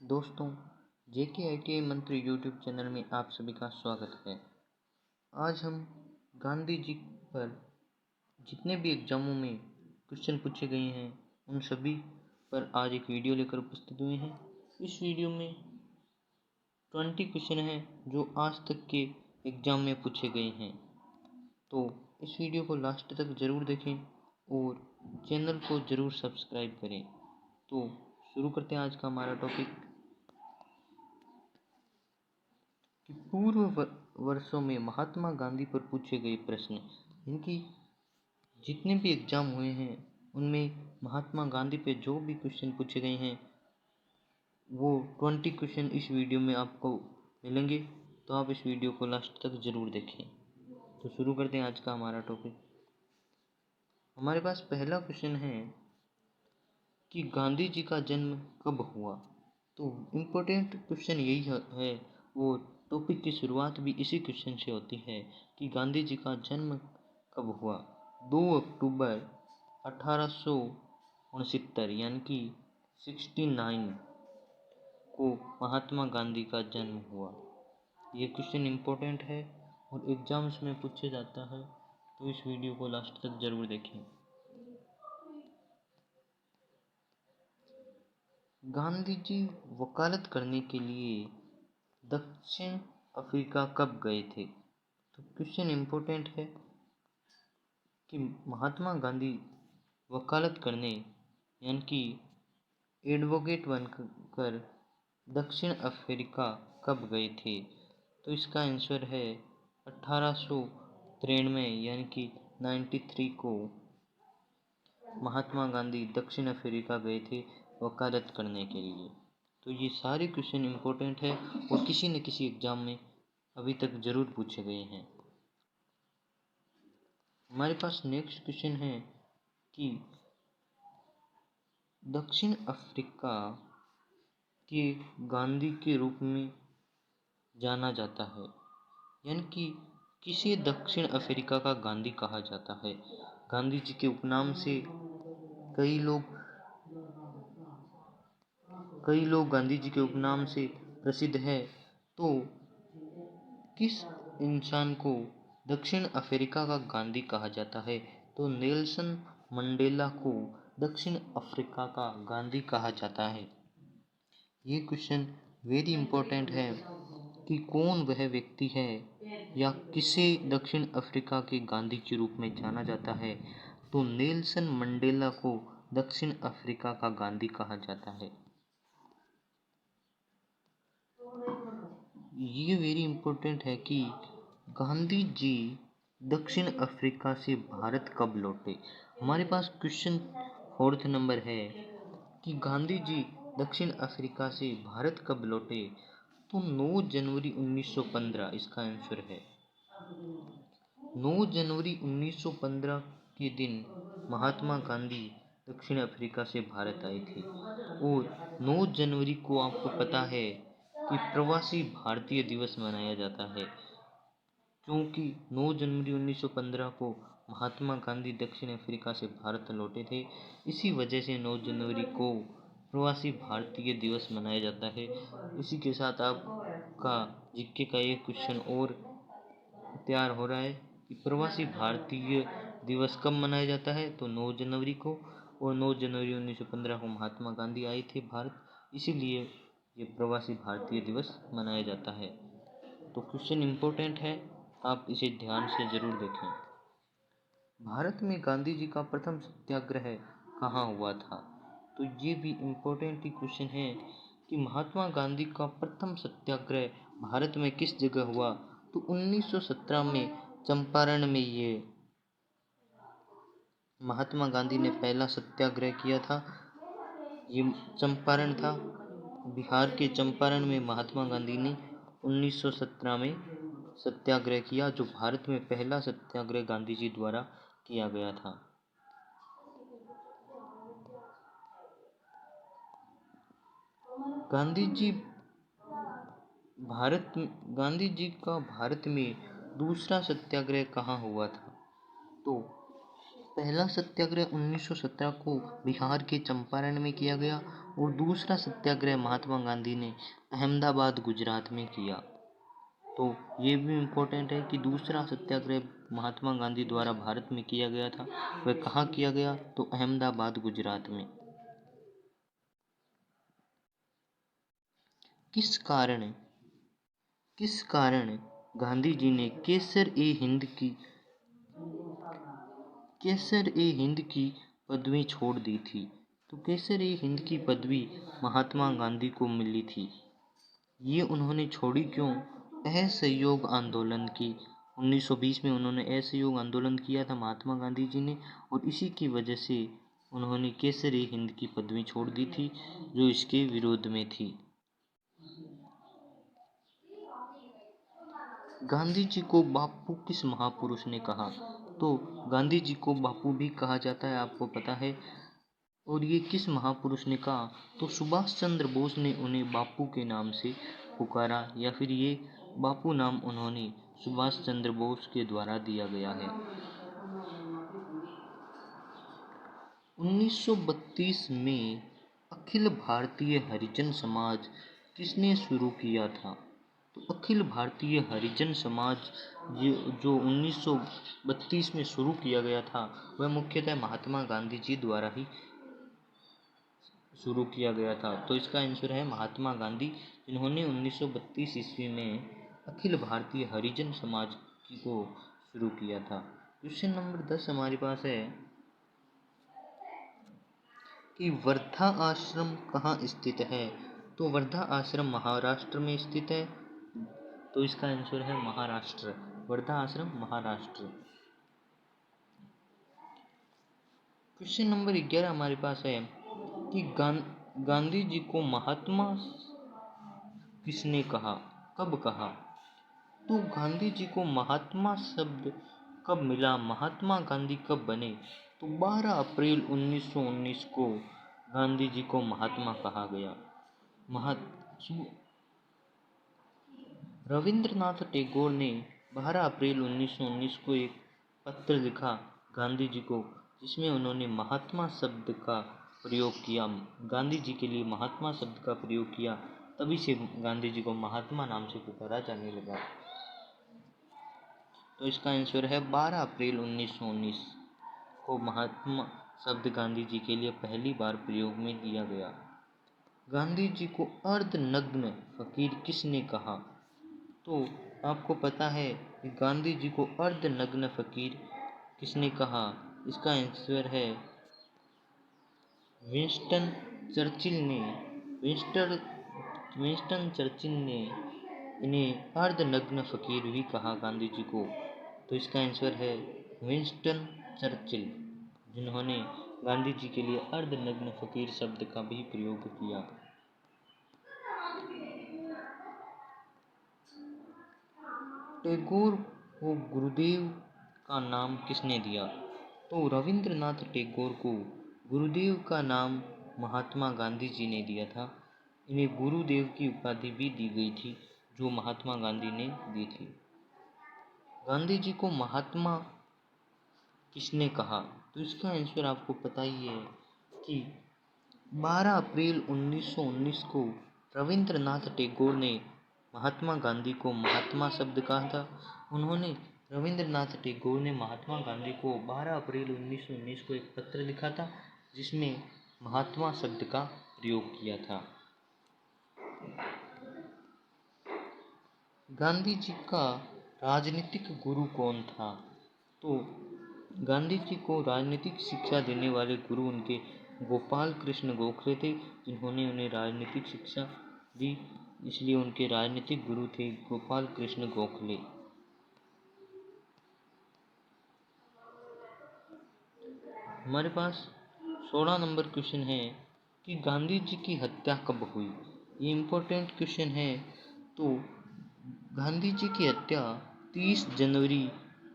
दोस्तों, जेके आईटीआई मंत्री YouTube channel में आप सभी का स्वागत है। आज हम गांधी जी पर जितने भी एग्जामों में क्वेश्चन पूछे गए हैं उन सभी पर आज एक वीडियो लेकर उपस्थित हुए हैं। इस वीडियो में 20 क्वेश्चन हैं जो आज तक के एग्जाम में पूछे गए हैं। तो इस वीडियो को लास्ट तक ज़रूर देखें और चैनल को ज़रूर सब्सक्राइब करें। तो शुरू करते हैं आज का हमारा टॉपिक कि पूर्व वर्षों में महात्मा गांधी पर पूछे गए प्रश्न। इनकी जितने भी एग्जाम हुए हैं उनमें महात्मा गांधी पे जो भी क्वेश्चन पूछे गए हैं वो 20 क्वेश्चन इस वीडियो में आपको मिलेंगे। तो आप इस वीडियो को लास्ट तक ज़रूर देखें। तो शुरू करते हैं आज का हमारा टॉपिक। हमारे पास पहला क्वेश्चन है कि गांधी जी का जन्म कब हुआ। तो इम्पोर्टेंट क्वेश्चन यही है वो टॉपिक की शुरुआत भी इसी क्वेश्चन से होती है कि गांधी जी का जन्म कब हुआ। 2 अक्टूबर 1869 यानी कि 69 को महात्मा गांधी का जन्म हुआ। ये क्वेश्चन इम्पोर्टेंट है और एग्जाम्स में पूछा जाता है, तो इस वीडियो को लास्ट तक ज़रूर देखें। गांधी जी वकालत करने के लिए दक्षिण अफ्रीका कब गए थे। तो क्वेश्चन इम्पोर्टेंट है कि महात्मा गांधी वकालत करने यानी कि एडवोकेट बनकर दक्षिण अफ्रीका कब गए थे। तो इसका आंसर है 1893 यानी कि 93 को महात्मा गांधी दक्षिण अफ्रीका गए थे वकालत करने के लिए। तो ये सारे क्वेश्चन इम्पोर्टेंट है और किसी न किसी एग्जाम में अभी तक ज़रूर पूछे गए हैं। हमारे पास नेक्स्ट क्वेश्चन है कि दक्षिण अफ्रीका के गांधी के रूप में जाना जाता है, यानी कि किसे दक्षिण अफ्रीका का गांधी कहा जाता है। गांधी जी के उपनाम से कई लोग गांधी जी के उपनाम से प्रसिद्ध है। तो किस इंसान को दक्षिण अफ्रीका का गांधी कहा जाता है। तो नेल्सन मंडेला को दक्षिण अफ्रीका का गांधी कहा जाता है। ये क्वेश्चन वेरी इंपॉर्टेंट है कि कौन वह व्यक्ति है या किसे दक्षिण अफ्रीका के गांधी के रूप में जाना जाता है। तो नेल्सन मंडेला को दक्षिण अफ्रीका का गांधी कहा जाता है। ये वेरी इंपॉर्टेंट है कि गांधी जी दक्षिण अफ्रीका से भारत कब लौटे। हमारे पास क्वेश्चन 4th नंबर है कि गांधी जी दक्षिण अफ्रीका से भारत कब लौटे। तो 9 जनवरी 1915 इसका आंसर है। 9 जनवरी 1915 के दिन महात्मा गांधी दक्षिण अफ्रीका से भारत आए थे। और 9 जनवरी को आपको पता है कि प्रवासी भारतीय दिवस मनाया जाता है, क्योंकि 9 जनवरी 1915 को महात्मा गांधी दक्षिण अफ्रीका से भारत लौटे थे। इसी वजह से 9 जनवरी को प्रवासी भारतीय दिवस मनाया जाता है। इसी के साथ आपका जीके का एक क्वेश्चन और तैयार हो रहा है कि प्रवासी भारतीय दिवस कब मनाया जाता है। तो 9 जनवरी को, और 9 जनवरी 1915 को महात्मा गांधी आए थे भारत, इसीलिए ये प्रवासी भारतीय दिवस मनाया जाता है। तो क्वेश्चन इम्पोर्टेंट है, आप इसे ध्यान से ज़रूर देखें। भारत में गांधी जी का प्रथम सत्याग्रह कहाँ हुआ था। तो ये भी इम्पोर्टेंट ही क्वेश्चन है कि महात्मा गांधी का प्रथम सत्याग्रह भारत में किस जगह हुआ। तो 1917 में चंपारण में ये महात्मा गांधी ने पहला सत्याग्रह किया था। ये चंपारण था, बिहार के चंपारण में महात्मा गांधी ने 1917 में सत्याग्रह किया, जो भारत में पहला सत्याग्रह गांधी जी द्वारा किया गया था। गांधी जी का भारत में दूसरा सत्याग्रह कहाँ हुआ था। तो पहला सत्याग्रह 1917 को बिहार के चंपारण में किया गया और दूसरा सत्याग्रह महात्मा गांधी ने अहमदाबाद गुजरात में किया। तो ये भी इम्पोर्टेंट है कि दूसरा सत्याग्रह महात्मा गांधी द्वारा भारत में किया गया था, वह कहाँ किया गया, तो अहमदाबाद गुजरात में। किस कारण गांधी जी ने केसर ए हिंद की पदवी छोड़ दी थी? तो केसर ए हिंद की पदवी महात्मा गांधी को मिली थी। ये उन्होंने छोड़ी क्यों? असहयोग आंदोलन की 1920 में उन्होंने असहयोग आंदोलन किया था महात्मा गांधी जी ने, और इसी की वजह से उन्होंने केसर ए हिंद की पदवी छोड़ दी थी, जो इसके विरोध में थी। गांधी जी को बापू किस महापुरुष ने कहा? तो गांधी जी को बापू भी कहा जाता है, आपको पता है। और ये किस महापुरुष ने कहा? तो सुभाष चंद्र बोस ने उन्हें बापू के नाम से पुकारा, या फिर ये बापू नाम उन्होंने सुभाष चंद्र बोस के द्वारा दिया गया है। 1932 में अखिल भारतीय हरिजन समाज किसने शुरू किया था? तो अखिल भारतीय हरिजन समाज जो 1932 में शुरू किया गया था, वह मुख्यतः महात्मा गांधी जी द्वारा ही शुरू किया गया था। तो इसका आंसर है महात्मा गांधी, जिन्होंने 1932 ईस्वी में अखिल भारतीय हरिजन समाज को शुरू किया था। क्वेश्चन नंबर 10 हमारे पास है कि वर्धा आश्रम कहाँ स्थित है? तो वर्धा आश्रम महाराष्ट्र में स्थित है। तो इसका आंसर है महाराष्ट्र, वर्धा आश्रम महाराष्ट्र। क्वेश्चन नंबर 11 हमारे पास है कि गांधी जी को महात्मा किसने कहा, कब कहा? तो गांधी जी को महात्मा शब्द कब मिला, महात्मा गांधी कब बने? तो 12 अप्रैल 1919 को गांधी जी को महात्मा कहा गया। रविंद्रनाथ टैगोर ने 12 अप्रैल 1919 को एक पत्र लिखा गांधी जी को, जिसमें उन्होंने महात्मा शब्द का प्रयोग किया, गांधी जी के लिए महात्मा शब्द का प्रयोग किया। तभी से गांधी जी को महात्मा नाम से पुकारा जाने लगा। तो इसका आंसर है 12 अप्रैल 1919 को महात्मा शब्द गांधी जी के लिए पहली बार प्रयोग में लिया गया। गांधी जी को अर्धनग्न फकीर किसने कहा? तो आपको पता है कि गांधी जी को अर्धनग्न फकीर किसने कहा? इसका आंसर है विंस्टन चर्चिल ने इन्हें अर्धनग्न फकीर भी कहा गांधी जी को। तो इसका आंसर है विंस्टन चर्चिल, जिन्होंने गांधी जी के लिए अर्धनग्न फकीर शब्द का भी प्रयोग किया। टैगोर को गुरुदेव का नाम किसने दिया? तो रविंद्रनाथ टैगोर को गुरुदेव का नाम महात्मा गांधी जी ने दिया था। इन्हें गुरुदेव की उपाधि भी दी गई थी, जो महात्मा गांधी ने दी थी। गांधी जी को महात्मा किसने कहा? तो इसका आंसर आपको पता ही है कि 12 अप्रैल 1919 को रविंद्रनाथ टैगोर ने महात्मा गांधी को महात्मा शब्द कहा था। रविंद्रनाथ टैगोर ने महात्मा गांधी को 12 अप्रैल 1919 को एक पत्र लिखा था, जिसमें महात्मा शब्द का प्रयोग किया था। गांधी जी का राजनीतिक गुरु कौन था? तो गांधी जी को राजनीतिक शिक्षा देने वाले गुरु उनके गोपाल कृष्ण गोखले थे, जिन्होंने उन्हें राजनीतिक शिक्षा दी, इसलिए उनके राजनीतिक गुरु थे गोपाल कृष्ण गोखले। हमारे पास 16 नंबर क्वेश्चन है कि गांधी जी की हत्या कब हुई? ये इम्पोर्टेंट क्वेश्चन है। तो गांधी जी की हत्या 30 जनवरी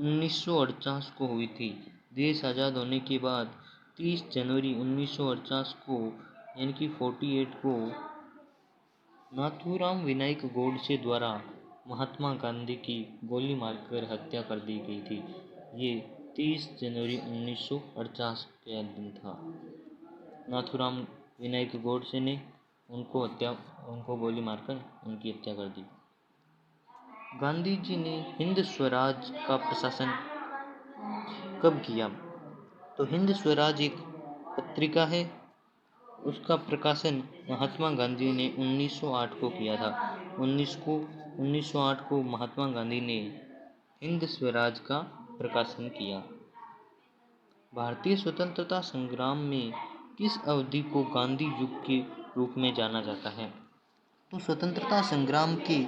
1948 को हुई थी। देश आज़ाद होने के बाद 30 जनवरी 1948 को, यानी कि 48 को, नाथूराम विनायक गोडसे द्वारा महात्मा गांधी की गोली मारकर हत्या कर दी गई थी। ये 30 जनवरी 1948 का दिन था। नाथूराम विनायक गोडसे ने उनको गोली मारकर उनकी हत्या कर दी। गांधी जी ने हिंद स्वराज का प्रशासन कब किया? तो हिंद स्वराज एक पत्रिका है, उसका प्रकाशन महात्मा गांधी ने 1908 को किया था। 1908 को महात्मा गांधी ने हिंद स्वराज का प्रकाशन किया। भारतीय स्वतंत्रता संग्राम में किस अवधि को गांधी युग के रूप में जाना जाता है? तो स्वतंत्रता संग्राम के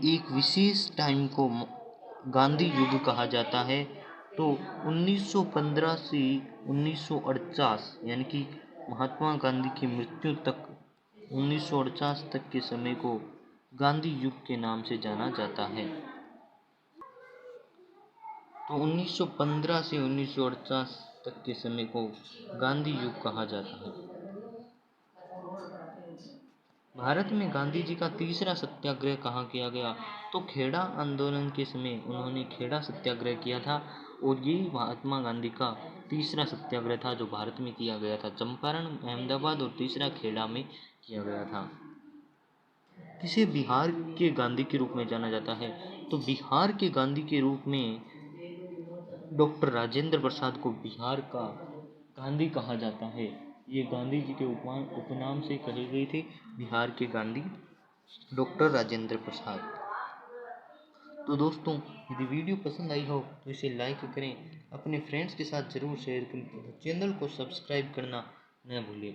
एक विशेष टाइम को गांधी युग कहा जाता है। तो 1915 से 1948 यानी कि महात्मा गांधी की मृत्यु तक 1948 तक के समय को गांधी युग के नाम से जाना जाता है। तो 1915 से 1948 तक के समय को गांधी युग कहा जाता है। भारत में गांधी जी का तीसरा सत्याग्रह कहाँ किया गया? तो खेड़ा आंदोलन के समय उन्होंने खेड़ा सत्याग्रह किया था और यही महात्मा गांधी का तीसरा सत्याग्रह था जो भारत में किया गया था। चंपारण, अहमदाबाद और तीसरा खेड़ा में किया गया था। किसे बिहार के गांधी के रूप में जाना जाता है? तो बिहार के गांधी के रूप में डॉक्टर राजेंद्र प्रसाद को बिहार का गांधी कहा जाता है। ये गांधी जी के उपनाम से कहे गए थे, बिहार के गांधी डॉक्टर राजेंद्र प्रसाद। तो दोस्तों, यदि वीडियो पसंद आई हो तो इसे लाइक करें, अपने फ्रेंड्स के साथ ज़रूर शेयर करें, चैनल को सब्सक्राइब करना न भूलें।